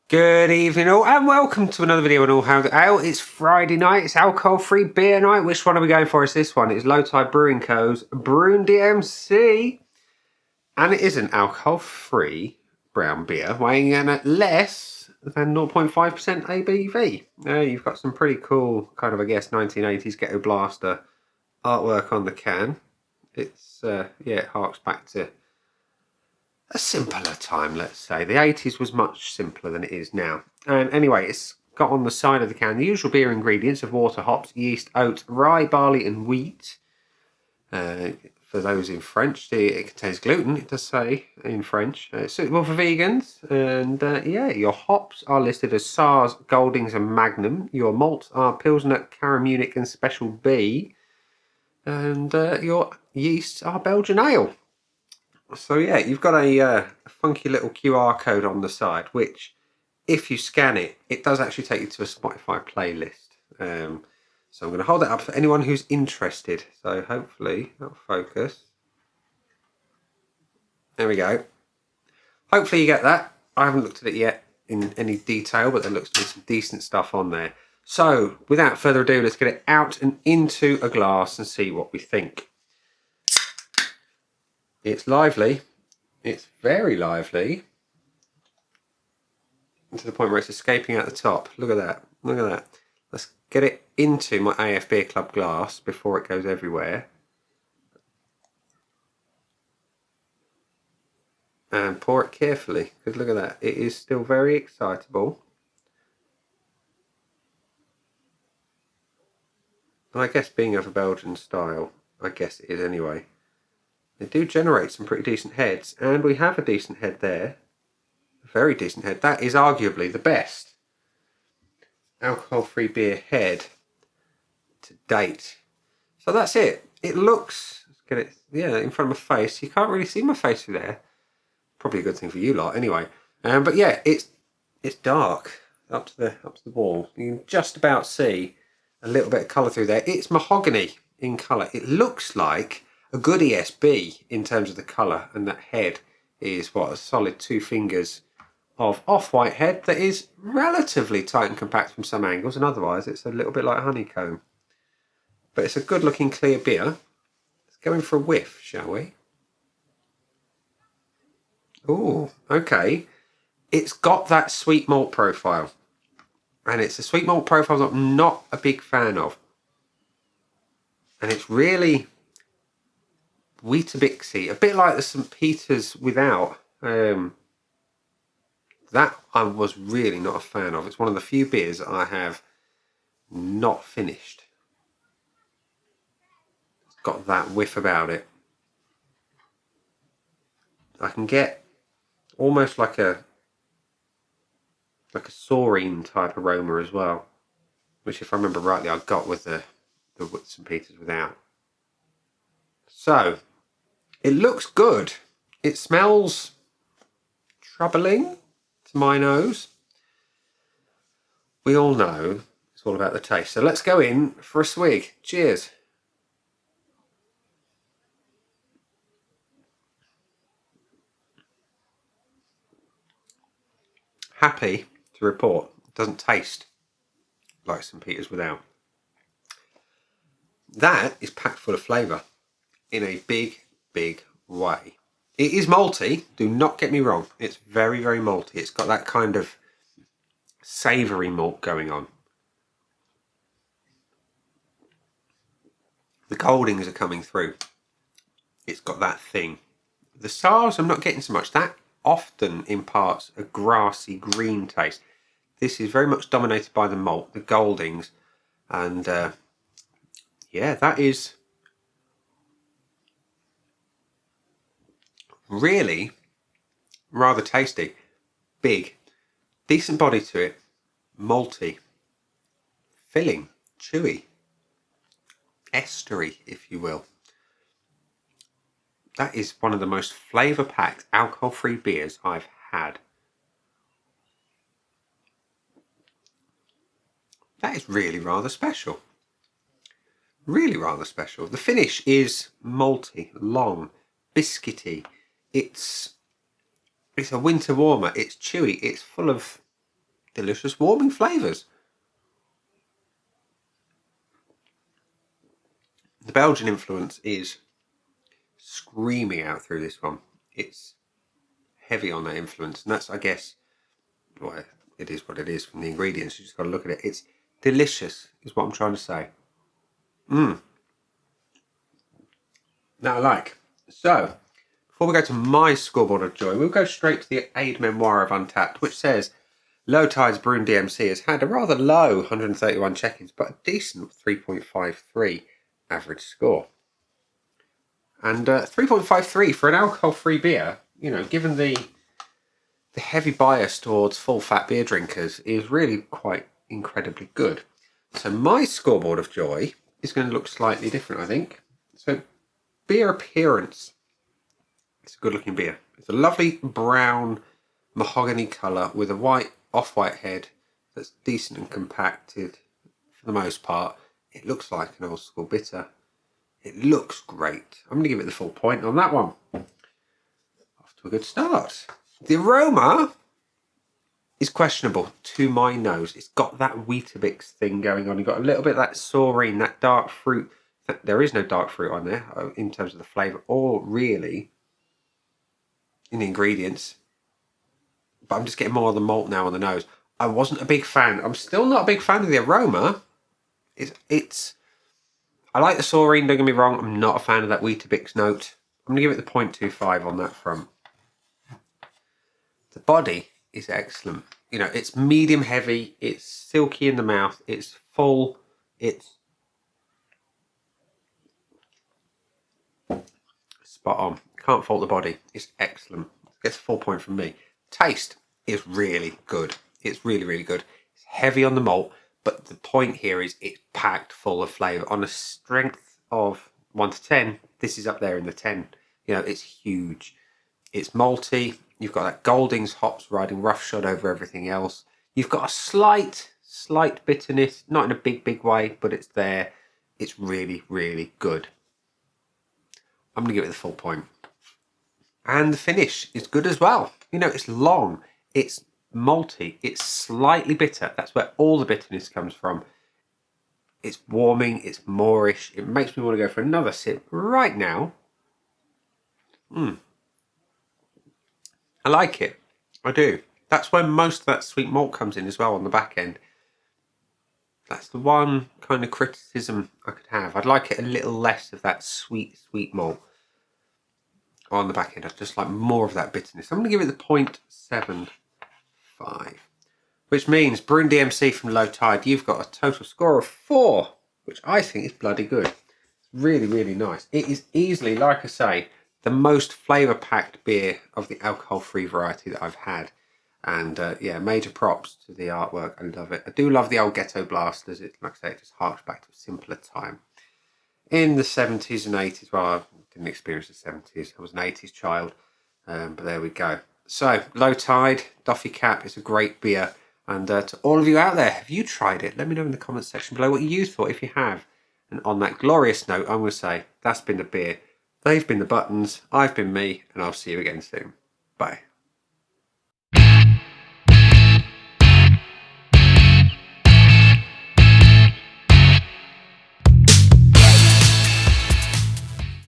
Good evening all and welcome to another video on All How to Ale. It's Friday night, it's alcohol-free beer night. Which one are we going for? It's this one. It's Low Tide Brewing Co.'s Brune DMC. And it is an alcohol-free brown beer, weighing in at less than 0.5% ABV. You've got some pretty cool kind of, I guess, 1980s Ghetto Blaster artwork on the can. It's, it harks back to a simpler time, let's say. The 80s was much simpler than it is now. And anyway, it's got on the side of the can the usual beer ingredients of water, hops, yeast, oats, rye, barley and wheat. For those in French, it contains gluten, it does say in French. It's suitable for vegans. And your hops are listed as Sars, Goldings and Magnum. Your malts are Pilsner, Caramunic and Special B. And your yeasts are Belgian Ale. So yeah, you've got a funky little QR code on the side, which, if you scan it, it does actually take you to a Spotify playlist. So I'm going to hold it up for anyone who's interested. So hopefully that'll focus. There we go. Hopefully you get that. I haven't looked at it yet in any detail, but there looks to be some decent stuff on there. So without further ado, let's get it out and into a glass and see what we think. It's lively. It's very lively. To the point where it's escaping out the top. Look at that. Look at that. Let's get it into my AF Beer Club glass before it goes everywhere. And pour it carefully, because look at that. It is still very excitable. And I guess being of a Belgian style, I guess it is anyway. They do generate some pretty decent heads, and we have a decent head there. A very decent head. That is arguably the best alcohol-free beer head to date. So that's it. It looks, let's get it, in front of my face. You can't really see my face through there. Probably a good thing for you lot, anyway. But yeah, it's dark up to the wall. You can just about see a little bit of colour through there. It's mahogany in colour. It looks like a good ESB in terms of the colour, and that head is a solid 2 fingers of off-white head that is relatively tight and compact from some angles, and otherwise it's a little bit like honeycomb. But it's a good looking clear beer. Let's go in for a whiff, shall we? Ooh, okay. It's got that sweet malt profile, and it's a sweet malt profile that I'm not a big fan of. And it's really Weetabixy, a bit like the St. Peter's without. That I was really not a fan of. It's one of the few beers that I have not finished. It's got that whiff about it. I can get almost like a saurine type aroma as well, which, if I remember rightly, I got with the St. Peter's without. So it looks good. It smells troubling to my nose. We all know it's all about the taste. So let's go in for a swig. Cheers. Happy to report it doesn't taste like St. Peter's without. That is packed full of flavour in a big, big way. It is malty, do not get me wrong. It's very, very malty. It's got that kind of savoury malt going on. The Goldings are coming through. It's got that thing. The Sars I'm not getting so much. That often imparts a grassy green taste. This is very much dominated by the malt, the Goldings. And that is really rather tasty. Big, decent body to it, malty, filling, chewy, estery, if you will. That is one of the most flavour-packed alcohol-free beers I've had. That is really rather special. Really rather special. The finish is malty, long, biscuity. It's a winter warmer. It's chewy. It's full of delicious warming flavours. The Belgian influence is screaming out through this one. It's heavy on that influence, and that's, I guess, well, it is what it is from the ingredients. You just got to look at it. It's delicious, is what I'm trying to say. That I like. So, before we go to my scoreboard of joy, we'll go straight to the aid memoir of Untapped, which says Low Tide's Brune DMC has had a rather low 131 check-ins, but a decent 3.53 average score. And 3.53 for an alcohol-free beer, you know, given the heavy bias towards full-fat beer drinkers, is really quite incredibly good. So my scoreboard of joy is going to look slightly different, I think. So beer appearance. It's a good-looking beer. It's a lovely brown mahogany colour with a white, off-white head that's decent and compacted for the most part. It looks like an old school bitter. It looks great. I'm going to give it the full point on that one. Off to a good start. The aroma is questionable to my nose. It's got that Weetabix thing going on. You've got a little bit of that saurine, that dark fruit. There is no dark fruit on there in terms of the flavour or really in the ingredients. But I'm just getting more of the malt now on the nose. I wasn't a big fan. I'm still not a big fan of the aroma. I like the saurine, don't get me wrong. I'm not a fan of that Weetabix note. I'm going to give it the 0.25 on that front. The body is excellent. You know, it's medium heavy. It's silky in the mouth. It's full. It's spot on. Can't fault the body. It's excellent. Gets a full point from me. Taste is really good. It's really, really good. It's heavy on the malt, but the point here is it's packed full of flavour. On a strength of 1 to 10, this is up there in the 10. You know, it's huge. It's malty. You've got that Goldings hops riding roughshod over everything else. You've got a slight bitterness, not in a big way, but it's there. It's really, really good. I'm going to give it the full point. And the finish is good as well. You know, it's long, it's malty, it's slightly bitter. That's where all the bitterness comes from. It's warming, it's moreish. It makes me want to go for another sip right now. I like it. I do. That's where most of that sweet malt comes in as well on the back end. That's the one kind of criticism I could have. I'd like it a little less of that sweet malt on the back end. I'd just like more of that bitterness. I'm going to give it the 0.75. Which means Brune DMC from Low Tide, you've got a total score of 4, which I think is bloody good. It's really, really nice. It is easily, like I say, the most flavour-packed beer of the alcohol-free variety that I've had. And yeah, major props to the artwork. I love it. I do love the old Ghetto Blasters. It, like I say, it just harks back to a simpler time. In the 70s and 80s, well, I didn't experience the 70s. I was an 80s child, but there we go. So, Low Tide, Doffy Cap is a great beer. And to all of you out there, have you tried it? Let me know in the comments section below what you thought if you have. And on that glorious note, I'm going to say, that's been the beer. They've been the buttons. I've been me. And I'll see you again soon. Bye.